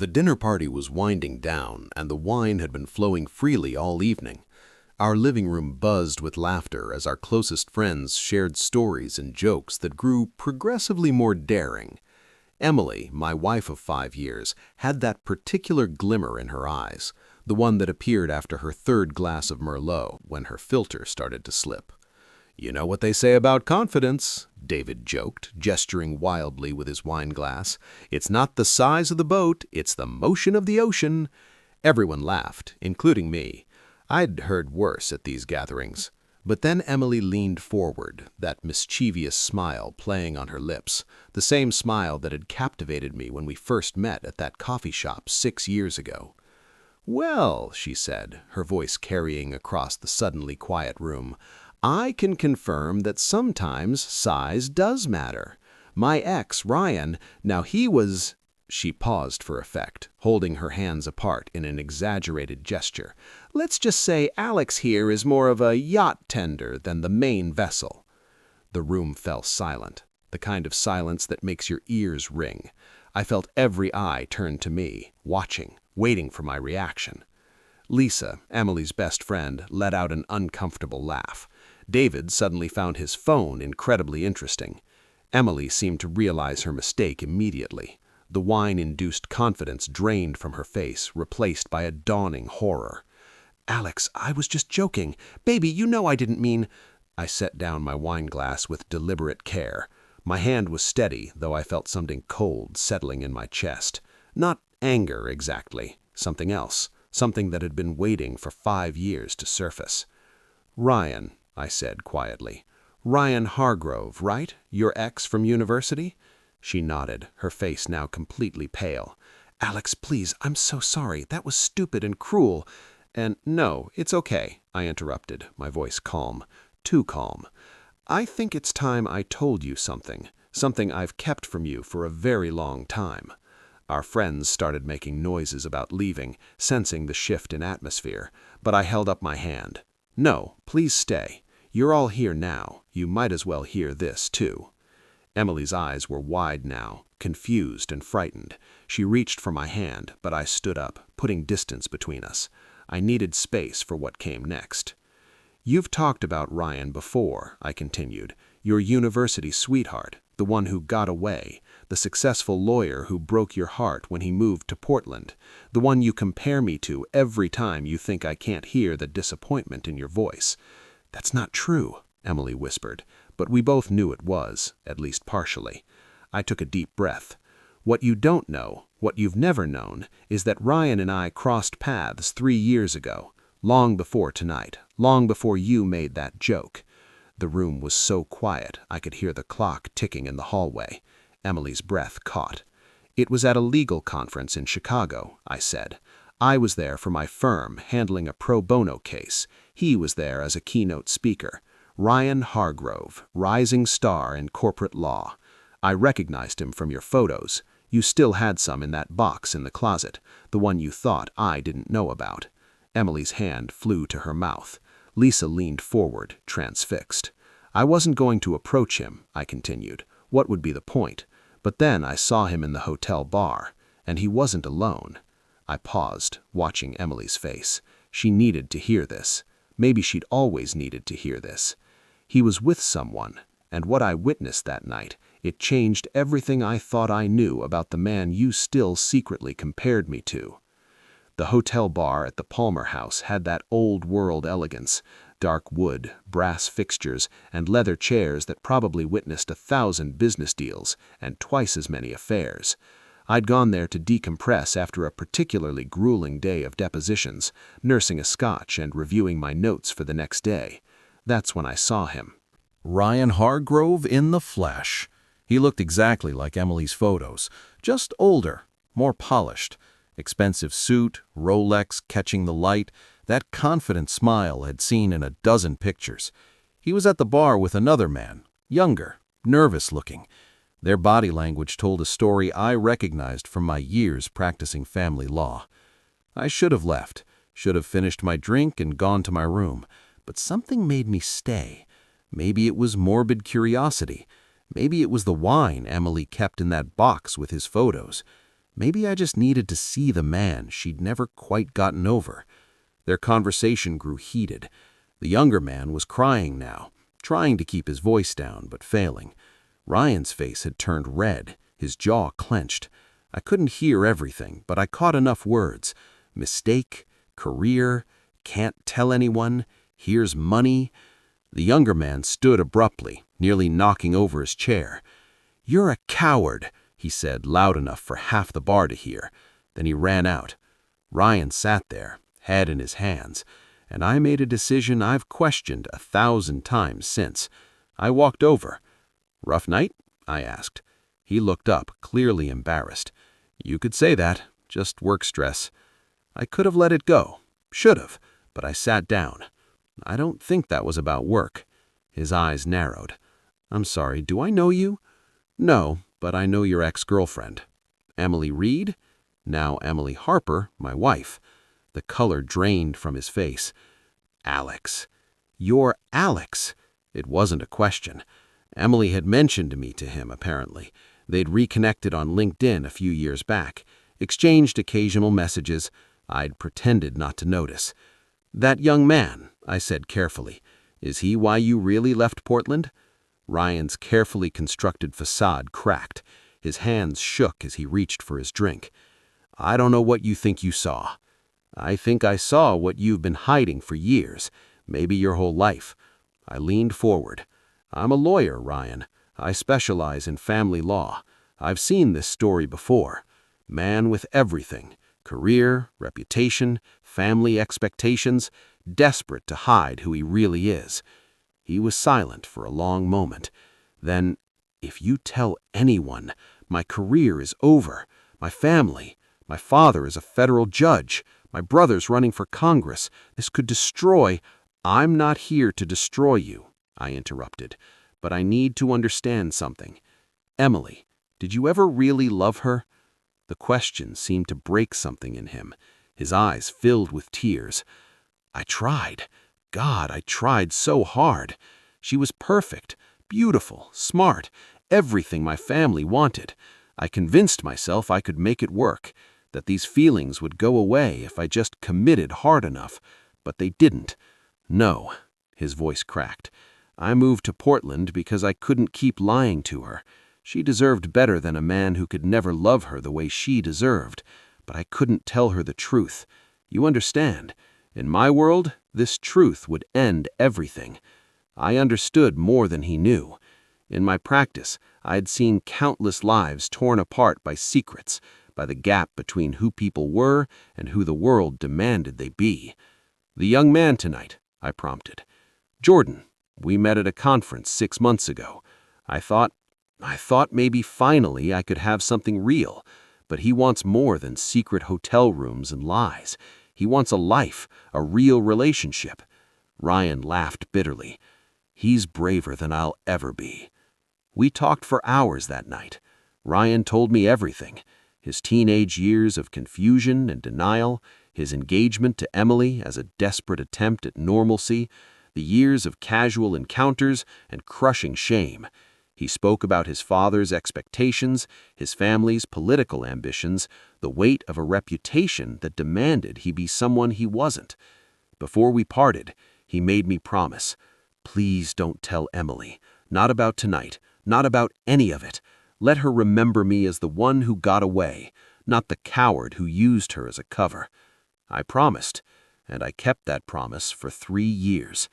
The dinner party was winding down, and the wine had been flowing freely all evening. Our living room buzzed with laughter as our closest friends shared stories and jokes that grew progressively more daring. Emily, my wife of 5 years, had that particular glimmer in her eyes, the one that appeared after her third glass of Merlot when her filter started to slip. "You know what they say about confidence," David joked, gesturing wildly with his wine glass. "It's not the size of the boat, it's the motion of the ocean." Everyone laughed, including me. I'd heard worse at these gatherings. But then Emily leaned forward, that mischievous smile playing on her lips, the same smile that had captivated me when we first met at that coffee shop 6 years ago. "Well," she said, her voice carrying across the suddenly quiet room, "I can confirm that sometimes size does matter. My ex, Ryan, now he was—" She paused for effect, holding her hands apart in an exaggerated gesture. "Let's just say Alex here is more of a yacht tender than the main vessel." The room fell silent, the kind of silence that makes your ears ring. I felt every eye turned to me, watching, waiting for my reaction. Lisa, Emily's best friend, let out an uncomfortable laugh. David suddenly found his phone incredibly interesting. Emily seemed to realize her mistake immediately. The wine-induced confidence drained from her face, replaced by a dawning horror. "Alex, I was just joking. Baby, you know I didn't mean—" I set down my wine glass with deliberate care. My hand was steady, though I felt something cold settling in my chest. Not anger, exactly. Something else. Something that had been waiting for 5 years to surface. "Ryan," I said quietly. "Ryan Hargrove, right? Your ex from university?" She nodded, her face now completely pale. "Alex, please, I'm so sorry. That was stupid and cruel." "And no, it's okay," I interrupted, my voice calm. Too calm. "I think it's time I told you something. Something I've kept from you for a very long time." Our friends started making noises about leaving, sensing the shift in atmosphere, but I held up my hand. "No, please stay. You're all here now. You might as well hear this, too." Emily's eyes were wide now, confused and frightened. She reached for my hand, but I stood up, putting distance between us. I needed space for what came next. "You've talked about Ryan before," I continued. "Your university sweetheart, the one who got away, the successful lawyer who broke your heart when he moved to Portland, the one you compare me to every time you think I can't hear the disappointment in your voice." "That's not true," Emily whispered, but we both knew it was, at least partially. I took a deep breath. "What you don't know, what you've never known, is that Ryan and I crossed paths 3 years ago, long before tonight, long before you made that joke." The room was so quiet I could hear the clock ticking in the hallway. Emily's breath caught. "It was at a legal conference in Chicago," I said. "I was there for my firm, handling a pro bono case. He was there as a keynote speaker. Ryan Hargrove, rising star in corporate law. I recognized him from your photos. You still had some in that box in the closet, the one you thought I didn't know about." Emily's hand flew to her mouth. Lisa leaned forward, transfixed. "I wasn't going to approach him," I continued. "What would be the point? But then I saw him in the hotel bar, and he wasn't alone." I paused, watching Emily's face. She needed to hear this. Maybe she'd always needed to hear this. "He was with someone, and what I witnessed that night, it changed everything I thought I knew about the man you still secretly compared me to." The hotel bar at the Palmer House had that old-world elegance, dark wood, brass fixtures, and leather chairs that probably witnessed 1,000 business deals and twice as many affairs. I'd gone there to decompress after a particularly grueling day of depositions, nursing a scotch and reviewing my notes for the next day. That's when I saw him. Ryan Hargrove in the flesh. He looked exactly like Emily's photos, just older, more polished. Expensive suit, Rolex catching the light, that confident smile I'd seen in a dozen pictures. He was at the bar with another man, younger, nervous-looking. Their body language told a story I recognized from my years practicing family law. I should have left, should have finished my drink and gone to my room, but something made me stay. Maybe it was morbid curiosity. Maybe it was the wine Emily kept in that box with his photos. Maybe I just needed to see the man she'd never quite gotten over. Their conversation grew heated. The younger man was crying now, trying to keep his voice down, but failing. Ryan's face had turned red, his jaw clenched. I couldn't hear everything, but I caught enough words. Mistake, career, can't tell anyone, here's money. The younger man stood abruptly, nearly knocking over his chair. "You're a coward," he said, loud enough for half the bar to hear. Then he ran out. Ryan sat there, head in his hands, and I made a decision I've questioned 1,000 times since. I walked over. "Rough night?" I asked. He looked up, clearly embarrassed. "You could say that, just work stress." I could have let it go. Should have, but I sat down. "I don't think that was about work." His eyes narrowed. "I'm sorry, do I know you?" "No, but I know your ex-girlfriend." "Emily Reed?" "Now Emily Harper, my wife." The color drained from his face. "Alex. You're Alex." It wasn't a question. Emily had mentioned me to him, apparently. They'd reconnected on LinkedIn a few years back, exchanged occasional messages. I'd pretended not to notice. "That young man," I said carefully, "is he why you really left Portland?" Ryan's carefully constructed facade cracked. His hands shook as he reached for his drink. "I don't know what you think you saw." "I think I saw what you've been hiding for years, maybe your whole life." I leaned forward. "I'm a lawyer, Ryan. I specialize in family law. I've seen this story before. Man with everything. Career, reputation, family expectations, desperate to hide who he really is." He was silent for a long moment. Then, "If you tell anyone, my career is over. My family. My father is a federal judge. My brother's running for Congress. This could destroy—" "I'm not here to destroy you," I interrupted, "but I need to understand something. Emily, did you ever really love her?" The question seemed to break something in him. His eyes filled with tears. "I tried. God, I tried so hard. She was perfect, beautiful, smart, everything my family wanted. I convinced myself I could make it work, that these feelings would go away if I just committed hard enough, but they didn't. No," his voice cracked. "I moved to Portland because I couldn't keep lying to her. She deserved better than a man who could never love her the way she deserved, but I couldn't tell her the truth. You understand? In my world, this truth would end everything. I understood more than he knew. In my practice, I had seen countless lives torn apart by secrets, by the gap between who people were and who the world demanded they be." "The young man tonight," I prompted. "Jordan. We met at a conference 6 months ago. I thought maybe finally I could have something real, but he wants more than secret hotel rooms and lies. He wants a life, a real relationship." Ryan laughed bitterly. "He's braver than I'll ever be." We talked for hours that night. Ryan told me everything. His teenage years of confusion and denial, his engagement to Emily as a desperate attempt at normalcy, the years of casual encounters and crushing shame. He spoke about his father's expectations, his family's political ambitions, the weight of a reputation that demanded he be someone he wasn't. Before we parted, he made me promise, "Please don't tell Emily. Not about tonight. Not about any of it. Let her remember me as the one who got away, not the coward who used her as a cover." I promised, and I kept that promise for 3 years,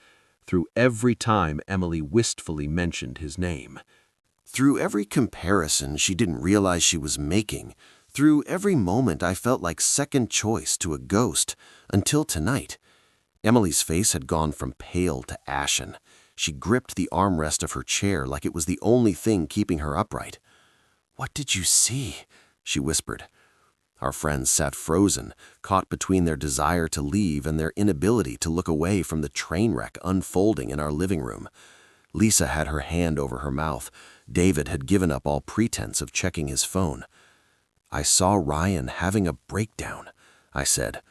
through every time Emily wistfully mentioned his name. Through every comparison she didn't realize she was making, through every moment I felt like second choice to a ghost, until tonight. Emily's face had gone from pale to ashen. She gripped the armrest of her chair like it was the only thing keeping her upright. "What did you see?" she whispered. Our friends sat frozen, caught between their desire to leave and their inability to look away from the train wreck unfolding in our living room. Lisa had her hand over her mouth. David had given up all pretense of checking his phone. "I saw Ryan having a breakdown," I said,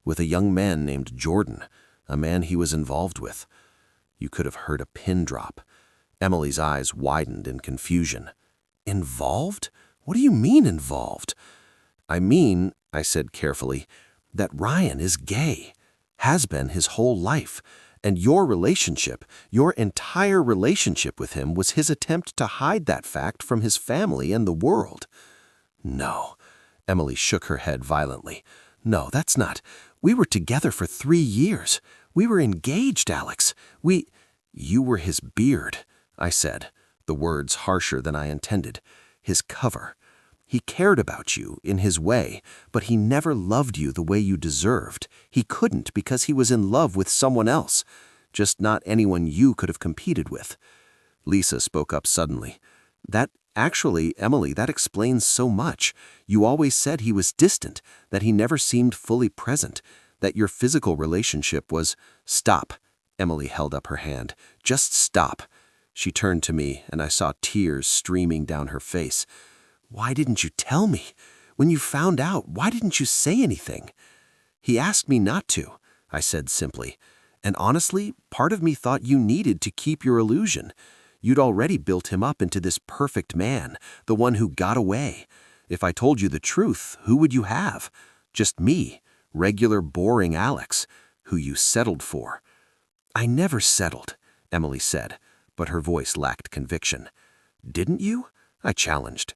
"with a young man named Jordan, a man he was involved with." You could have heard a pin drop. Emily's eyes widened in confusion. "Involved? What do you mean involved?" "I mean," I said carefully, "that Ryan is gay, has been his whole life, and your relationship, your entire relationship with him was his attempt to hide that fact from his family and the world." "No." Emily shook her head violently. "No, that's not. We were together for 3 years. We were engaged, Alex. You were his beard," I said, the words harsher than I intended. "His cover. He cared about you in his way, but he never loved you the way you deserved. He couldn't because he was in love with someone else, just not anyone you could have competed with." Lisa spoke up suddenly. Actually, Emily, that explains so much. You always said he was distant, that he never seemed fully present, that your physical relationship was—" "Stop." Emily held up her hand. "Just stop." She turned to me, and I saw tears streaming down her face. "Why didn't you tell me? When you found out, why didn't you say anything?" "He asked me not to," I said simply. "And honestly, part of me thought you needed to keep your illusion. You'd already built him up into this perfect man, the one who got away. If I told you the truth, who would you have? Just me, regular boring Alex, who you settled for." "I never settled," Emily said, but her voice lacked conviction. "Didn't you?" I challenged.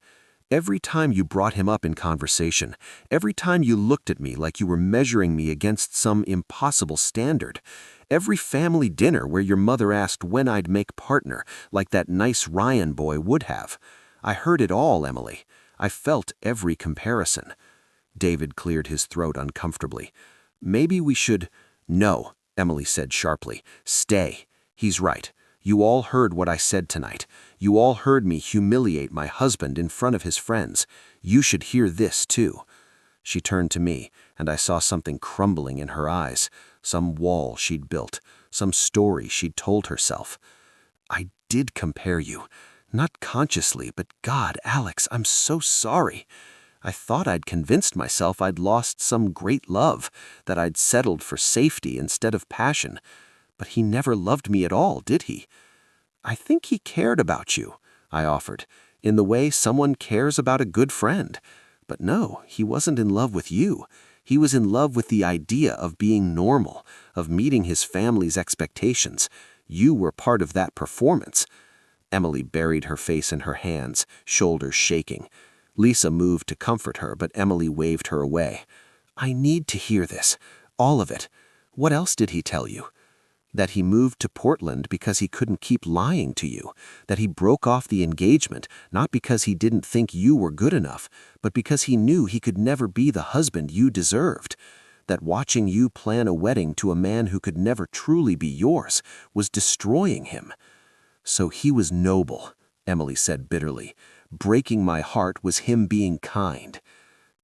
"Every time you brought him up in conversation, every time you looked at me like you were measuring me against some impossible standard, every family dinner where your mother asked when I'd make partner, like that nice Ryan boy would have. I heard it all, Emily. I felt every comparison." David cleared his throat uncomfortably. "Maybe we should—" "No," Emily said sharply. "Stay. He's right. You all heard what I said tonight. You all heard me humiliate my husband in front of his friends. You should hear this, too." She turned to me, and I saw something crumbling in her eyes, some wall she'd built, some story she'd told herself. "I did compare you. Not consciously, but God, Alex, I'm so sorry. I thought I'd convinced myself I'd lost some great love, that I'd settled for safety instead of passion. But he never loved me at all, did he?" "I think he cared about you," I offered, "in the way someone cares about a good friend. But no, he wasn't in love with you. He was in love with the idea of being normal, of meeting his family's expectations. You were part of that performance." Emily buried her face in her hands, shoulders shaking. Lisa moved to comfort her, but Emily waved her away. "I need to hear this. All of it. What else did he tell you?" "That he moved to Portland because he couldn't keep lying to you. That he broke off the engagement, not because he didn't think you were good enough, but because he knew he could never be the husband you deserved. That watching you plan a wedding to a man who could never truly be yours was destroying him." "So he was noble," Emily said bitterly. "Breaking my heart was him being kind."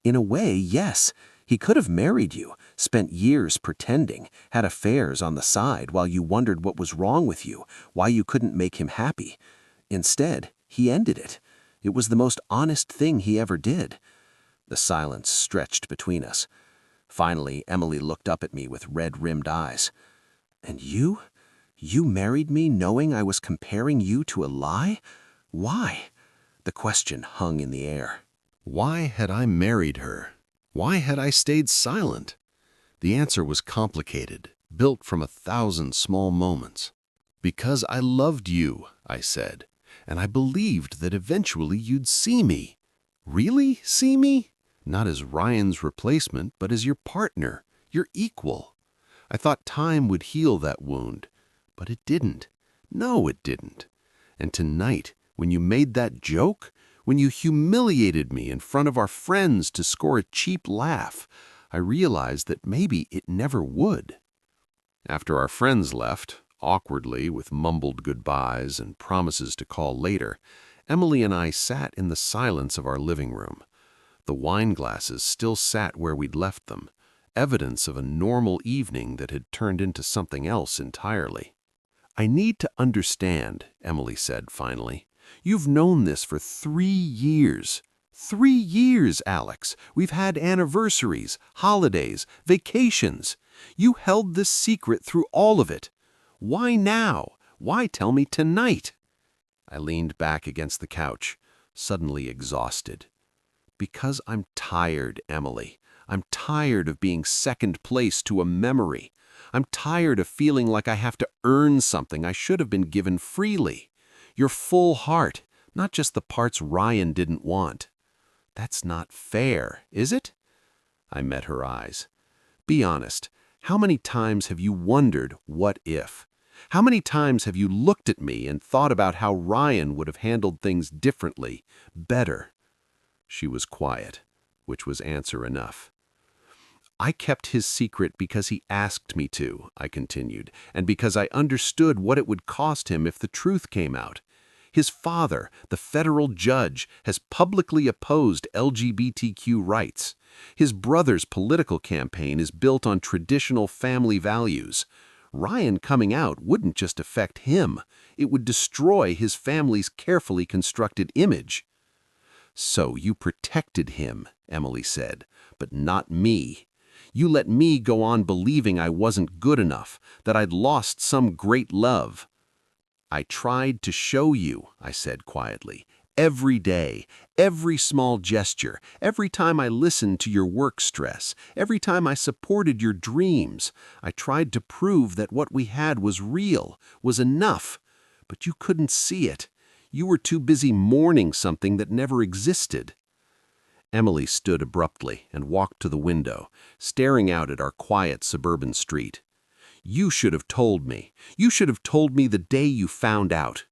"In a way, yes. He could have married you, spent years pretending, had affairs on the side while you wondered what was wrong with you, why you couldn't make him happy. Instead, he ended it. It was the most honest thing he ever did." The silence stretched between us. Finally, Emily looked up at me with red-rimmed eyes. "And you? You married me knowing I was comparing you to a lie? Why?" The question hung in the air. Why had I married her? Why had I stayed silent? The answer was complicated, built from 1,000 small moments. "Because I loved you," I said, "and I believed that eventually you'd see me. Really see me? Not as Ryan's replacement, but as your partner, your equal. I thought time would heal that wound, but it didn't. No, it didn't. And tonight, when you made that joke, when you humiliated me in front of our friends to score a cheap laugh, I realized that maybe it never would." After our friends left, awkwardly with mumbled goodbyes and promises to call later, Emily and I sat in the silence of our living room. The wine glasses still sat where we'd left them, evidence of a normal evening that had turned into something else entirely. "I need to understand," Emily said finally. "You've known this for 3 years. 3 years, Alex. We've had anniversaries, holidays, vacations. You held this secret through all of it. Why now? Why tell me tonight?" I leaned back against the couch, suddenly exhausted. Because I'm tired, Emily. I'm tired of being second place to a memory. I'm tired of feeling like I have to earn something I should have been given freely. Your full heart, not just the parts Ryan didn't want. That's not fair, is it? I met her eyes. Be honest, how many times have you wondered, what if? How many times have you looked at me and thought about how Ryan would have handled things differently, better? She was quiet, which was answer enough. I kept his secret because he asked me to, I continued, and because I understood what it would cost him if the truth came out. His father, the federal judge, has publicly opposed LGBTQ rights. His brother's political campaign is built on traditional family values. Ryan coming out wouldn't just affect him, it would destroy his family's carefully constructed image. So you protected him, Emily said, but not me. You let me go on believing I wasn't good enough, that I'd lost some great love. I tried to show you, I said quietly, every day, every small gesture, every time I listened to your work stress, every time I supported your dreams. I tried to prove that what we had was real, was enough. But you couldn't see it. You were too busy mourning something that never existed. Emily stood abruptly and walked to the window, staring out at our quiet suburban street. You should have told me. You should have told me the day you found out.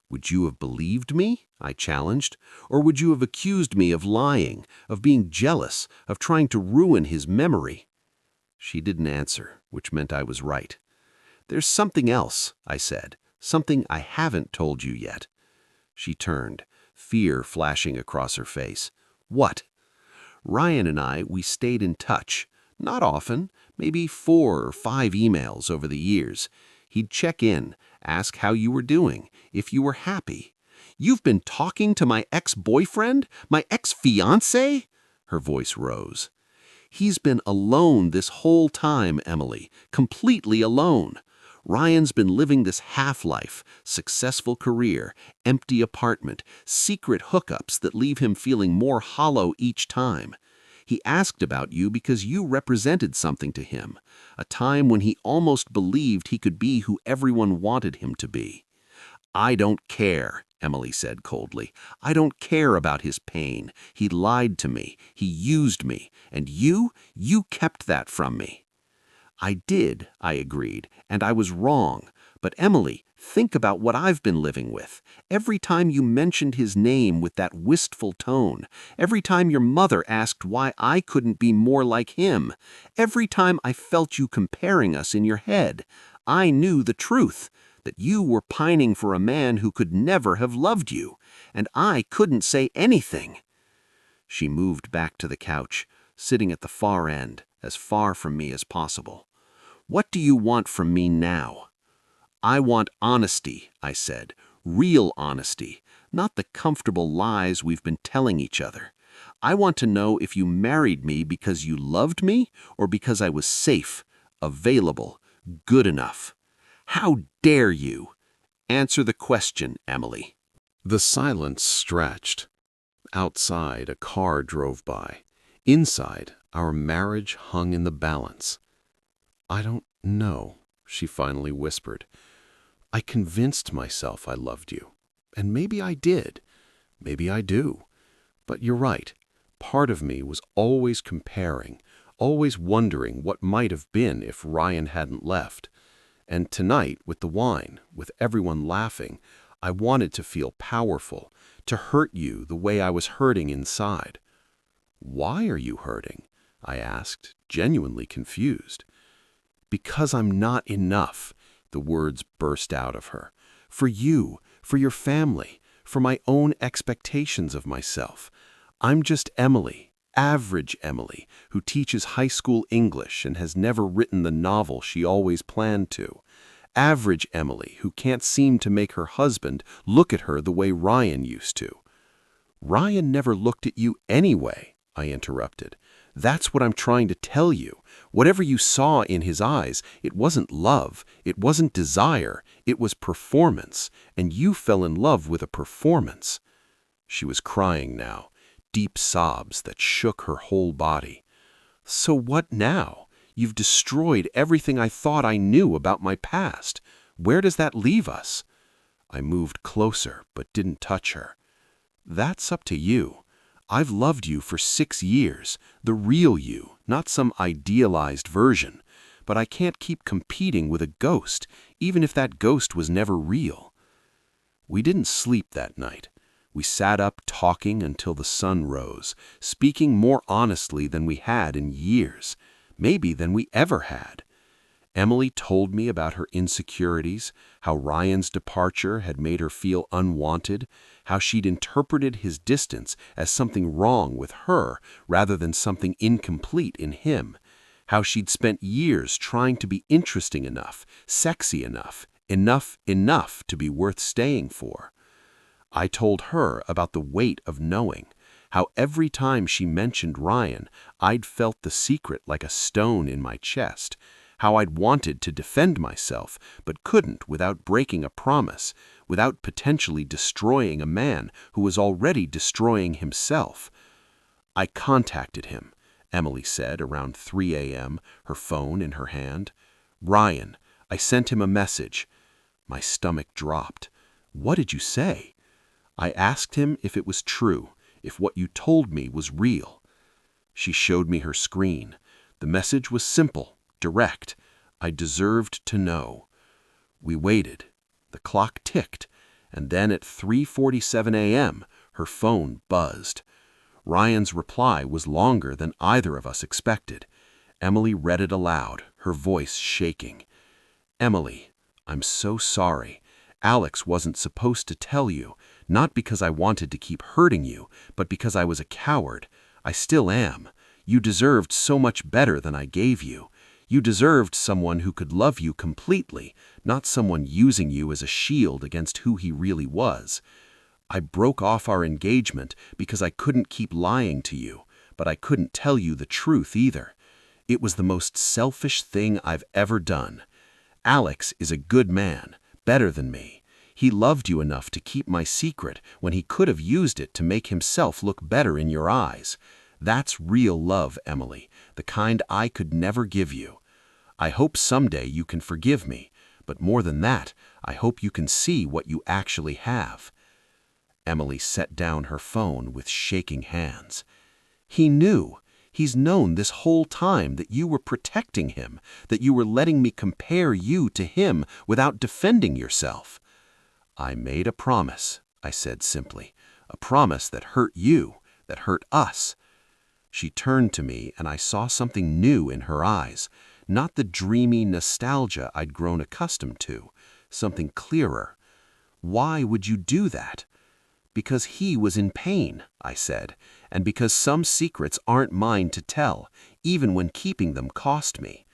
Would you have believed me? I challenged. Or would you have accused me of lying, of being jealous, of trying to ruin his memory? She didn't answer, which meant I was right. There's something else, I said, something I haven't told you yet. She turned, fear flashing across her face. What? Ryan and we stayed in touch. Not often, maybe 4 or 5 emails over the years. He'd check in, ask how you were doing, if you were happy. You've been talking to my ex-boyfriend? My ex-fiancé? Her voice rose. He's been alone this whole time, Emily, completely alone. Ryan's been living this half-life, successful career, empty apartment, secret hookups that leave him feeling more hollow each time. He asked about you because you represented something to him, a time when he almost believed he could be who everyone wanted him to be. I don't care, Emily said coldly. I don't care about his pain. He lied to me. He used me. And you kept that from me. I did, I agreed, and I was wrong. But Emily, think about what I've been living with. Every time you mentioned his name with that wistful tone, every time your mother asked why I couldn't be more like him, every time I felt you comparing us in your head, I knew the truth, that you were pining for a man who could never have loved you, and I couldn't say anything. She moved back to the couch, sitting at the far end, as far from me as possible. What do you want from me now? I want honesty, I said, real honesty, not the comfortable lies we've been telling each other. I want to know if you married me because you loved me or because I was safe, available, good enough. How dare you? Answer the question, Emily. The silence stretched. Outside, a car drove by. Inside, our marriage hung in the balance. I don't know, she finally whispered. I convinced myself I loved you. And maybe I did. Maybe I do. But you're right. Part of me was always comparing, always wondering what might have been if Ryan hadn't left. And tonight, with the wine, with everyone laughing, I wanted to feel powerful, to hurt you the way I was hurting inside. Why are you hurting? I asked, genuinely confused. Because I'm not enough, the words burst out of her. For you, for your family, for my own expectations of myself. I'm just Emily, average Emily, who teaches high school English and has never written the novel she always planned to. Average Emily, who can't seem to make her husband look at her the way Ryan used to. Ryan never looked at you anyway, I interrupted. That's what I'm trying to tell you. Whatever you saw in his eyes, it wasn't love, it wasn't desire, it was performance, and you fell in love with a performance. She was crying now, deep sobs that shook her whole body. "So what now? You've destroyed everything I thought I knew about my past. Where does that leave us?" I moved closer, but didn't touch her. "That's up to you. I've loved you for 6 years, the real you, not some idealized version. But I can't keep competing with a ghost, even if that ghost was never real." We didn't sleep that night. We sat up talking until the sun rose, speaking more honestly than we had in years, maybe than we ever had. Emily told me about her insecurities, how Ryan's departure had made her feel unwanted, how she'd interpreted his distance as something wrong with her rather than something incomplete in him, how she'd spent years trying to be interesting enough, sexy enough to be worth staying for. I told her about the weight of knowing, how every time she mentioned Ryan, I'd felt the secret like a stone in my chest, how I'd wanted to defend myself, but couldn't without breaking a promise, without potentially destroying a man who was already destroying himself. "I contacted him," Emily said around 3 a.m., her phone in her hand. "Ryan, I sent him a message." My stomach dropped. "What did you say?" "I asked him if it was true, if what you told me was real." She showed me her screen. The message was simple, direct. I deserved to know. We waited. The clock ticked, and then at 3:47 a.m., her phone buzzed. Ryan's reply was longer than either of us expected. Emily read it aloud, her voice shaking. "Emily, I'm so sorry. Alex wasn't supposed to tell you, not because I wanted to keep hurting you, but because I was a coward. I still am. You deserved so much better than I gave you. You deserved someone who could love you completely, not someone using you as a shield against who he really was. I broke off our engagement because I couldn't keep lying to you, but I couldn't tell you the truth either. It was the most selfish thing I've ever done. Alex is a good man, better than me. He loved you enough to keep my secret when he could have used it to make himself look better in your eyes. That's real love, Emily, the kind I could never give you. I hope someday you can forgive me, but more than that, I hope you can see what you actually have." Emily set down her phone with shaking hands. "He knew. He's known this whole time that you were protecting him, that you were letting me compare you to him without defending yourself." "I made a promise," I said simply, "a promise that hurt you, that hurt us." She turned to me and I saw something new in her eyes, not the dreamy nostalgia I'd grown accustomed to, something clearer. "Why would you do that?" "Because he was in pain," I said, "and because some secrets aren't mine to tell, even when keeping them cost me."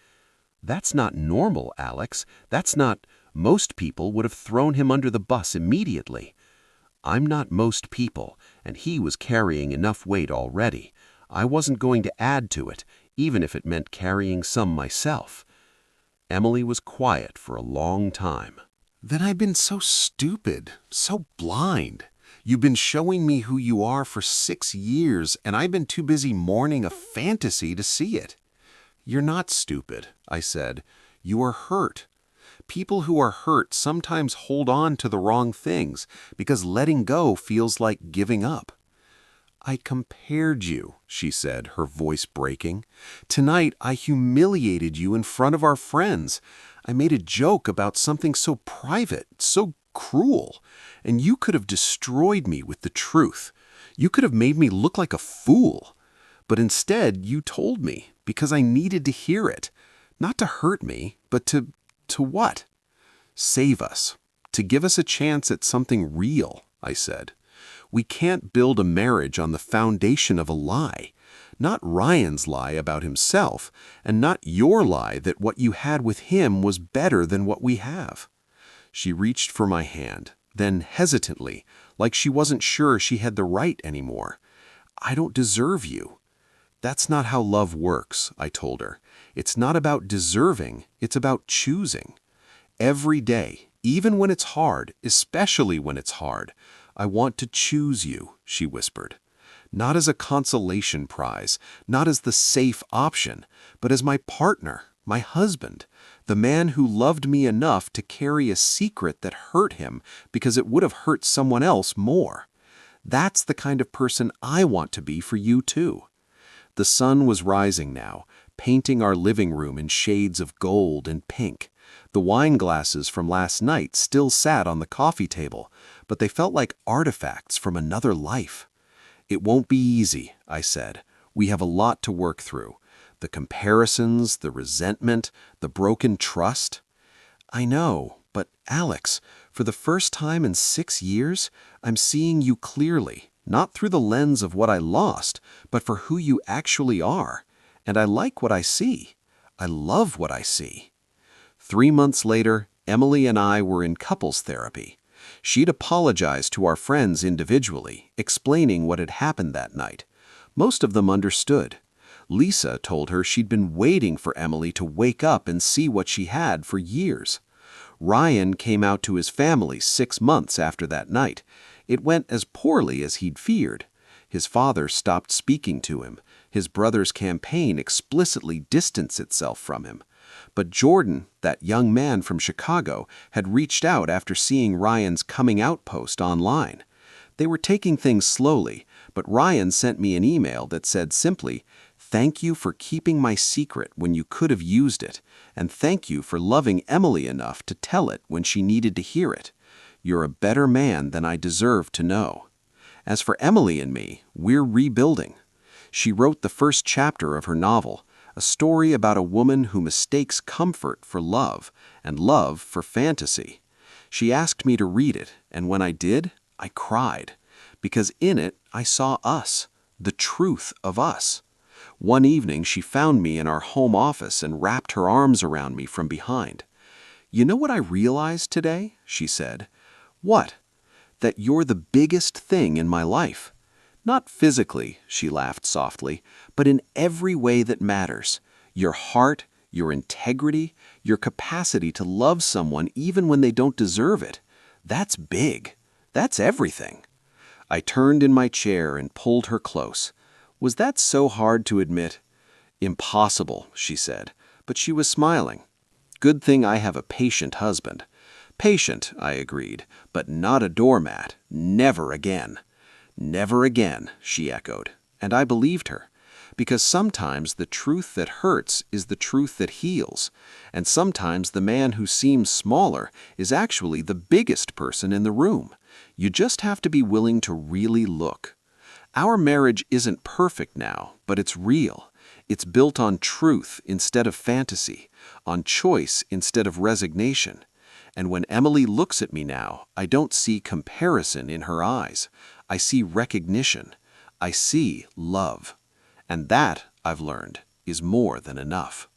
"That's not normal, Alex. That's not—" "Most people would have thrown him under the bus immediately." "I'm not most people, and he was carrying enough weight already. I wasn't going to add to it, even if it meant carrying some myself." Emily was quiet for a long time. "Then I've been so stupid, so blind. You've been showing me who you are for 6 years, and I've been too busy mourning a fantasy to see it." "You're not stupid," I said. "You are hurt. People who are hurt sometimes hold on to the wrong things because letting go feels like giving up." "I compared you," she said, her voice breaking. "Tonight I humiliated you in front of our friends. I made a joke about something so private, so cruel, and you could have destroyed me with the truth. You could have made me look like a fool. But instead you told me, because I needed to hear it. Not to hurt me, but to what? Save us. To give us a chance at something real," I said. "We can't build a marriage on the foundation of a lie. Not Ryan's lie about himself, and not your lie that what you had with him was better than what we have." She reached for my hand, then hesitantly, like she wasn't sure she had the right anymore. "I don't deserve you." "That's not how love works," I told her. "It's not about deserving, it's about choosing. Every day, even when it's hard, especially when it's hard, I want to choose you," she whispered. Not as a consolation prize, not as the safe option, but as my partner, my husband, the man who loved me enough to carry a secret that hurt him because it would have hurt someone else more. That's the kind of person I want to be for you too. The sun was rising now, painting our living room in shades of gold and pink. The wine glasses from last night still sat on the coffee table, but they felt like artifacts from another life. "It won't be easy," I said. "We have a lot to work through. The comparisons, the resentment, the broken trust." "I know, but Alex, for the first time in 6 years, I'm seeing you clearly, not through the lens of what I lost, but for who you actually are. And I like what I see. I love what I see." 3 months later, Emily and I were in couples therapy. She'd apologized to our friends individually, explaining what had happened that night. Most of them understood. Lisa told her she'd been waiting for Emily to wake up and see what she had for years. Ryan came out to his family 6 months after that night. It went as poorly as he'd feared. His father stopped speaking to him. His brother's campaign explicitly distanced itself from him. But Jordan, that young man from Chicago, had reached out after seeing Ryan's coming out post online. They were taking things slowly, but Ryan sent me an email that said simply, "Thank you for keeping my secret when you could have used it, and thank you for loving Emily enough to tell it when she needed to hear it. You're a better man than I deserve to know." As for Emily and me, we're rebuilding. She wrote the first chapter of her novel, a story about a woman who mistakes comfort for love and love for fantasy. She asked me to read it, and when I did, I cried, because in it I saw us, the truth of us. One evening she found me in our home office and wrapped her arms around me from behind. "You know what I realized today?" she said. "What?" "That you're the biggest thing in my life. Not physically," she laughed softly, "but in every way that matters. Your heart, your integrity, your capacity to love someone even when they don't deserve it. That's big. That's everything." I turned in my chair and pulled her close. "Was that so hard to admit?" "Impossible," she said, but she was smiling. "Good thing I have a patient husband." "Patient," I agreed, "but not a doormat. Never again." "Never again," she echoed, and I believed her. Because sometimes the truth that hurts is the truth that heals, and sometimes the man who seems smaller is actually the biggest person in the room. You just have to be willing to really look. Our marriage isn't perfect now, but it's real. It's built on truth instead of fantasy, on choice instead of resignation. And when Emily looks at me now, I don't see comparison in her eyes. I see recognition. I see love. And that, I've learned, is more than enough.